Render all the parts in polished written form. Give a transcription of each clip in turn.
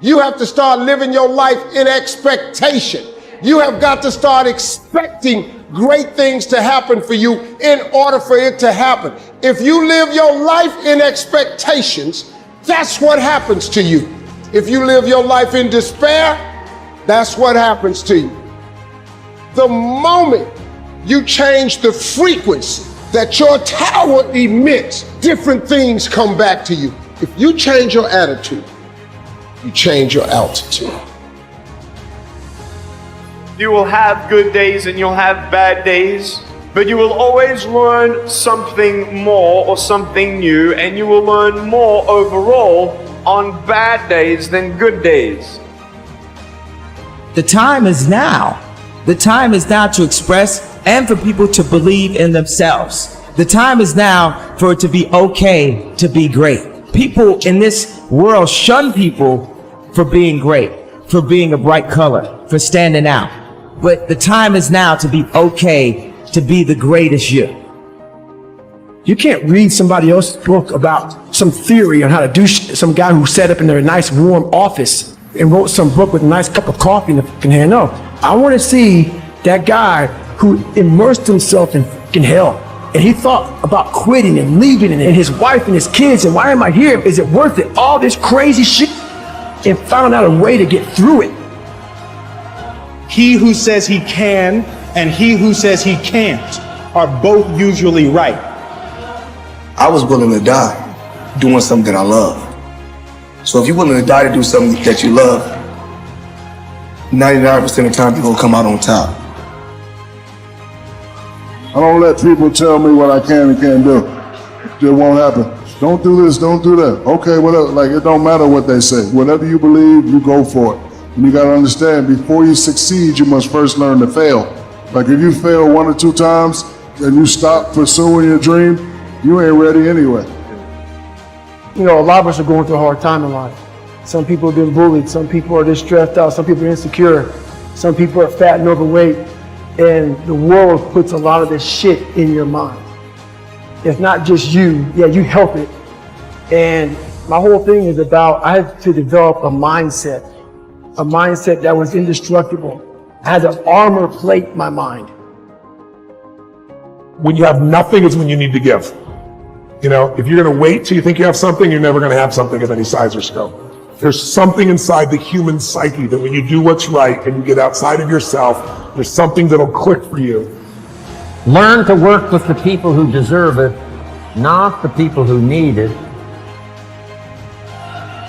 You have to start living your life in expectation. You have got to start expecting great things to happen for you in order for it to happen. If you live your life in expectations, that's what happens to you. If you live your life in despair, that's what happens to you. The moment you change the frequency that your tower emits, different things come back to you. If you change your attitude, you change your altitude. You will have good days and you'll have bad days, but you will always learn something more or something new, and you will learn more overall on bad days than good days. The time is now. The time is now to express and for people to believe in themselves. The time is now for it to be okay to be great. People in this world shun people for being great, for being a bright color, for standing out. But the time is now to be okay to be the greatest you. You can't read somebody else's book about some theory on how to do some guy who sat up in their nice warm office and wrote some book with a nice cup of coffee in the fucking hand. No, I want to see that guy who immersed himself in fucking hell. And he thought about quitting and leaving and his wife and his kids. And why am I here? Is it worth it? All this crazy shit. And found out a way to get through it. He who says he can and he who says he can't are both usually right. I was willing to die doing something that I love. So if you're willing to die to do something that you love, 99% of the time you're gonna come out on top. I don't let people tell me what I can and can't do. It won't happen. Don't do this, don't do that. Okay, whatever. Like, it don't matter what they say. Whatever you believe, you go for it. And you gotta understand, before you succeed, you must first learn to fail. Like, if you fail 1 or 2 times and you stop pursuing your dream, you ain't ready anyway. You know, a lot of us are going through a hard time in life. Some people have been bullied. Some people are just stressed out. Some people are insecure. Some people are fat and overweight. And the world puts a lot of this shit in your mind. It's not just you. Yeah, you help it. And my whole thing is about, I had to develop a mindset that was indestructible. I had to armor plate my mind. When you have nothing is when you need to give. You know, if you're gonna wait till you think you have something, you're never gonna have something of any size or scope. There's something inside the human psyche that when you do what's right and you get outside of yourself, there's something that'll click for you. Learn to work with the people who deserve it, not the people who need it.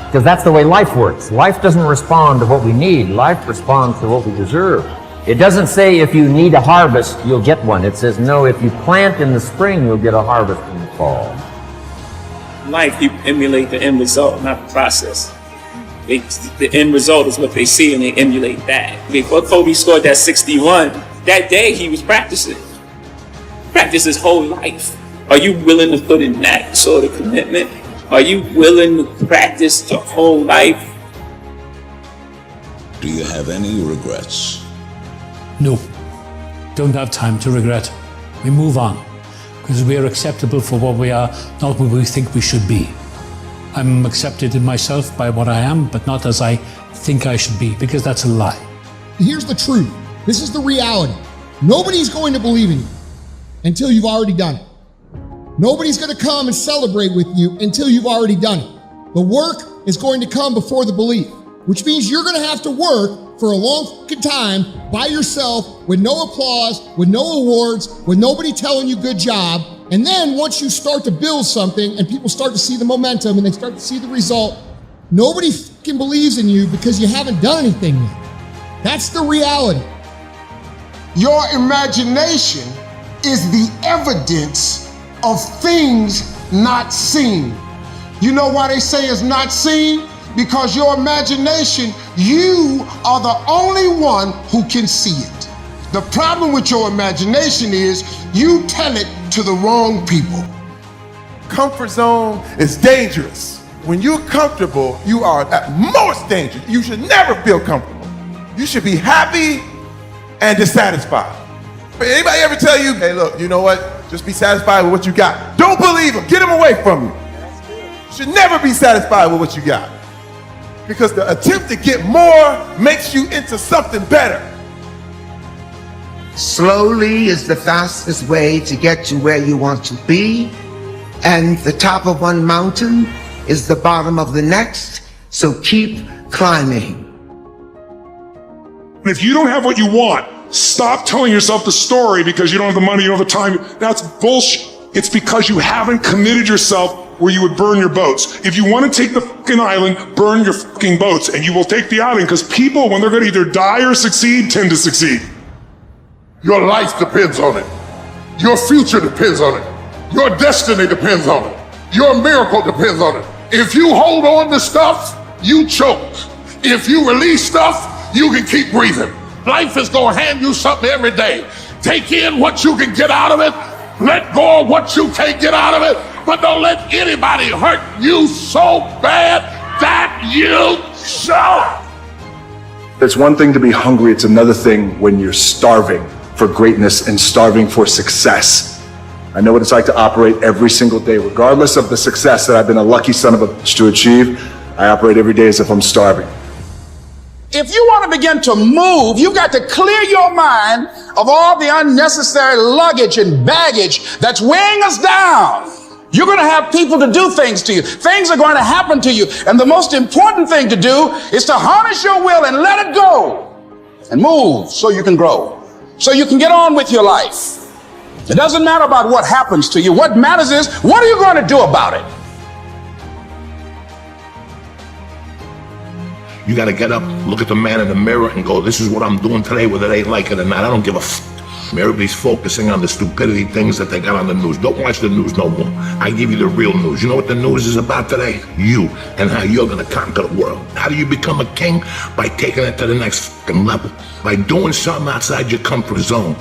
Because that's the way life works. Life doesn't respond to what we need. Life responds to what we deserve. It doesn't say if you need a harvest, you'll get one. It says, no, if you plant in the spring, you'll get a harvest in the fall. Life, you emulate the end result, not the process. The end result is what they see and they emulate that. Before Kobe scored that 61, that day he was practicing. Practice his whole life. Are you willing to put in that sort of commitment? Are you willing to practice your whole life? Do you have any regrets? No, don't have time to regret. We move on because we are acceptable for what we are, not what we think we should be. I'm accepted in myself by what I am, but not as I think I should be, because that's a lie. Here's the truth. This is the reality. Nobody's going to believe in you until you've already done it. Nobody's going to come and celebrate with you until you've already done it. The work is going to come before the belief, which means you're going to have to work for a long fucking time by yourself with no applause, with no awards, with nobody telling you good job. And then once you start to build something and people start to see the momentum and they start to see the result, nobody fucking believes in you because you haven't done anything yet. That's the reality. Your imagination is the evidence of things not seen. You know why they say it's not seen? Because your imagination, you are the only one who can see it. The problem with your imagination is you tell it to the wrong people. Comfort zone is dangerous. When you're comfortable, you are at most dangerous. You should never feel comfortable. You should be happy and dissatisfied. But anybody ever tell you, hey, look, you know what? Just be satisfied with what you got. Don't believe them. Get them away from you. You should never be satisfied with what you got. Because the attempt to get more makes you into something better. Slowly is the fastest way to get to where you want to be, and the top of one mountain is the bottom of the next, so keep climbing. If you don't have what you want, stop telling yourself the story because you don't have the money, you don't have the time. That's bullshit. It's because you haven't committed yourself where you would burn your boats. If you want to take the fucking island, burn your fucking boats, and you will take the island, because people, when they're going to either die or succeed, tend to succeed. Your life depends on it. Your future depends on it. Your destiny depends on it. Your miracle depends on it. If you hold on to stuff, you choke. If you release stuff, you can keep breathing. Life is gonna hand you something every day. Take in what you can get out of it. Let go of what you can't get out of it. But don't let anybody hurt you so bad that you choke. It's one thing to be hungry, it's another thing when you're starving for greatness and starving for success. I know what it's like to operate every single day, regardless of the success that I've been a lucky son of a bitch to achieve. I operate every day as if I'm starving. If you want to begin to move, you've got to clear your mind of all the unnecessary luggage and baggage that's weighing us down. You're going to have people to do things to you. Things are going to happen to you. And the most important thing to do is to harness your will and let it go and move so you can grow, so you can get on with your life. It doesn't matter about what happens to you. What matters is, what are you going to do about it? You got to get up, look at the man in the mirror and go, this is what I'm doing today, whether they like it or not. I don't give a f. Everybody's focusing on the stupidity things that they got on the news. Don't watch the news no more. I give you the real news. You know what the news is about today? You, and how you're going to conquer the world. How do you become a king? By taking it to the next fucking level. By doing something outside your comfort zone.